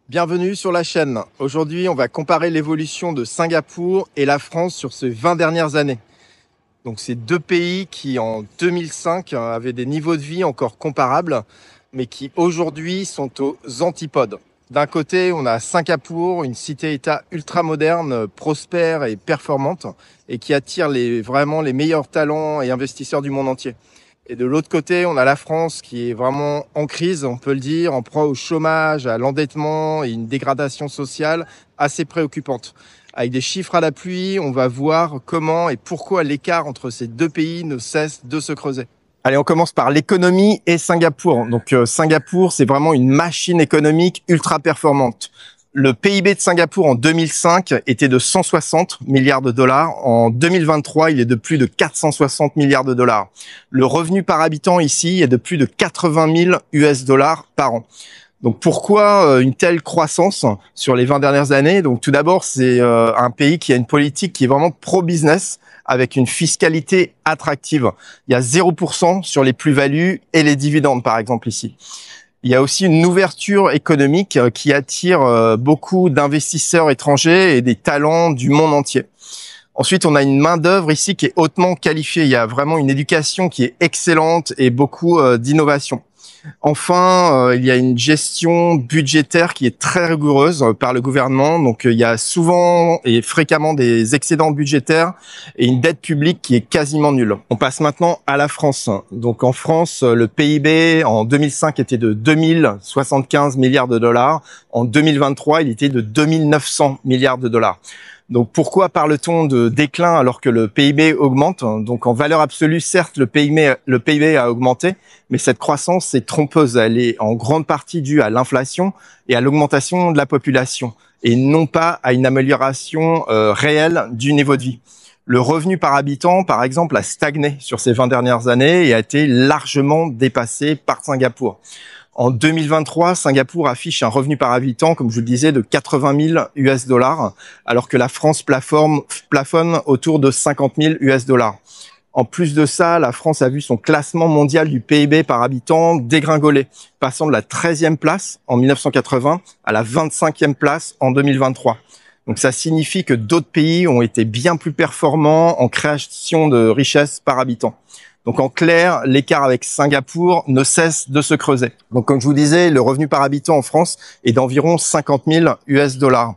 Bienvenue sur la chaîne. Aujourd'hui, on va comparer l'évolution de Singapour et la France sur ces 20 dernières années. Donc, c'est deux pays qui, en 2005, avaient des niveaux de vie encore comparables, mais qui aujourd'hui sont aux antipodes. D'un côté, on a Singapour, une cité-État ultra-moderne, prospère et performante, et qui attire vraiment les meilleurs talents et investisseurs du monde entier. Et de l'autre côté, on a la France qui est vraiment en crise, on peut le dire, en proie au chômage, à l'endettement et une dégradation sociale assez préoccupante. Avec des chiffres à l'appui, on va voir comment et pourquoi l'écart entre ces deux pays ne cesse de se creuser. Allez, on commence par l'économie et Singapour. Donc Singapour, c'est vraiment une machine économique ultra performante. Le PIB de Singapour en 2005 était de 160 milliards de dollars. En 2023, il est de plus de 460 milliards de dollars. Le revenu par habitant ici est de plus de 80 000 US dollars par an. Donc pourquoi une telle croissance sur les 20 dernières années? Donc tout d'abord, c'est un pays qui a une politique qui est vraiment pro-business avec une fiscalité attractive. Il y a 0% sur les plus-values et les dividendes, par exemple, ici. Il y a aussi une ouverture économique qui attire beaucoup d'investisseurs étrangers et des talents du monde entier. Ensuite, on a une main-d'œuvre ici qui est hautement qualifiée. Il y a vraiment une éducation qui est excellente et beaucoup d'innovation. Enfin, il y a une gestion budgétaire qui est très rigoureuse par le gouvernement. Donc, il y a souvent et fréquemment des excédents budgétaires et une dette publique qui est quasiment nulle. On passe maintenant à la France. Donc, en France, le PIB en 2005 était de 2075 milliards de dollars. En 2023, il était de 2900 milliards de dollars. Donc pourquoi parle-t-on de déclin alors que le PIB augmente? Donc en valeur absolue, certes, le PIB a augmenté, mais cette croissance est trompeuse. Elle est en grande partie due à l'inflation et à l'augmentation de la population, et non pas à une amélioration réelle du niveau de vie. Le revenu par habitant, par exemple, a stagné sur ces 20 dernières années et a été largement dépassé par Singapour. En 2023, Singapour affiche un revenu par habitant, comme je vous le disais, de 80 000 US dollars, alors que la France plafonne autour de 50 000 US dollars. En plus de ça, la France a vu son classement mondial du PIB par habitant dégringoler, passant de la 13e place en 1980 à la 25e place en 2023. Donc ça signifie que d'autres pays ont été bien plus performants en création de richesses par habitant. Donc en clair, l'écart avec Singapour ne cesse de se creuser. Donc comme je vous disais, le revenu par habitant en France est d'environ 50 000 US dollars.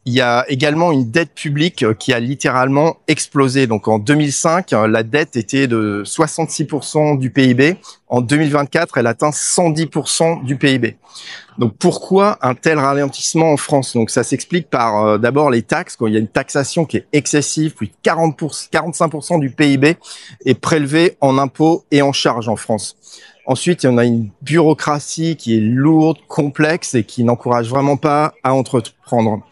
Il y a également une dette publique qui a littéralement explosé. Donc en 2005, la dette était de 66% du PIB. En 2024, elle atteint 110% du PIB. Donc pourquoi un tel ralentissement en France? Donc ça s'explique par d'abord les taxes. Il y a une taxation qui est excessive, plus de 45% du PIB est prélevé en impôts et en charges en France. Ensuite, il y en a une bureaucratie qui est lourde, complexe et qui n'encourage vraiment pas à entreprendre.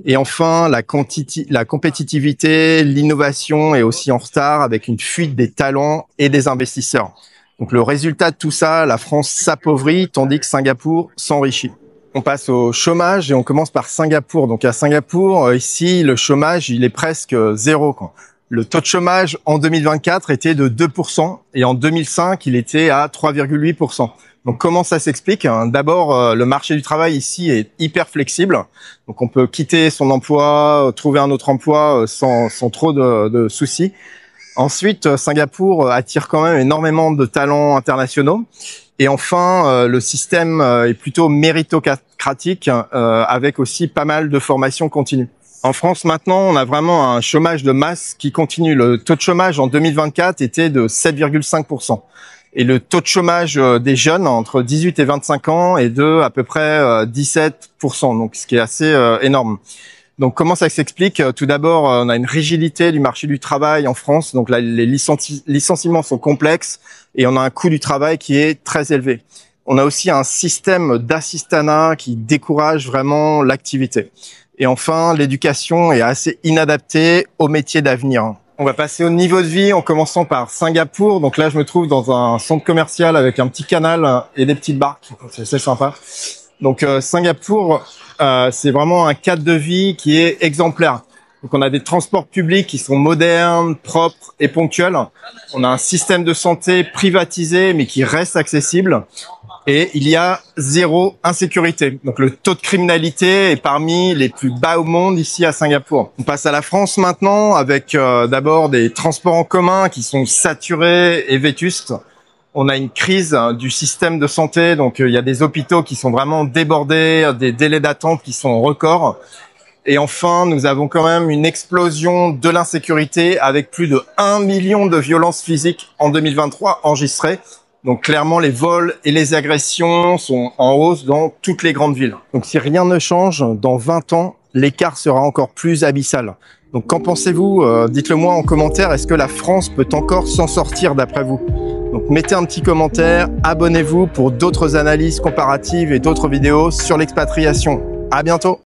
Et enfin, la compétitivité, l'innovation est aussi en retard avec une fuite des talents et des investisseurs. Donc le résultat de tout ça, la France s'appauvrit tandis que Singapour s'enrichit. On passe au chômage et on commence par Singapour. Donc à Singapour, ici, le chômage, il est presque zéro, quoi. Le taux de chômage en 2024 était de 2% et en 2005, il était à 3,8%. Donc comment ça s'explique? D'abord, le marché du travail ici est hyper flexible. Donc on peut quitter son emploi, trouver un autre emploi sans trop de soucis. Ensuite, Singapour attire quand même énormément de talents internationaux. Et enfin, le système est plutôt méritocratique avec aussi pas mal de formations continues. En France, maintenant, on a vraiment un chômage de masse qui continue. Le taux de chômage en 2024 était de 7,5%. Et le taux de chômage des jeunes entre 18 et 25 ans est de à peu près 17%, donc ce qui est assez énorme. Donc comment ça s'explique? Tout d'abord, on a une rigidité du marché du travail en France. Donc là, les licenciements sont complexes et on a un coût du travail qui est très élevé. On a aussi un système d'assistanat qui décourage vraiment l'activité. Et enfin, l'éducation est assez inadaptée aux métiers d'avenir. On va passer au niveau de vie en commençant par Singapour. Donc là, je me trouve dans un centre commercial avec un petit canal et des petites barques. C'est assez sympa. Donc Singapour, c'est vraiment un cadre de vie qui est exemplaire. Donc on a des transports publics qui sont modernes, propres et ponctuels. On a un système de santé privatisé mais qui reste accessible. Et il y a zéro insécurité. Donc le taux de criminalité est parmi les plus bas au monde ici à Singapour. On passe à la France maintenant avec d'abord des transports en commun qui sont saturés et vétustes. On a une crise du système de santé, donc il y a des hôpitaux qui sont vraiment débordés, des délais d'attente qui sont records. Et enfin, nous avons quand même une explosion de l'insécurité avec plus de 1 million de violences physiques en 2023 enregistrées. Donc clairement, les vols et les agressions sont en hausse dans toutes les grandes villes. Donc si rien ne change, dans 20 ans, l'écart sera encore plus abyssal. Donc qu'en pensez-vous? Dites-le moi en commentaire. Est-ce que la France peut encore s'en sortir d'après vous? Donc mettez un petit commentaire, abonnez-vous pour d'autres analyses comparatives et d'autres vidéos sur l'expatriation. À bientôt!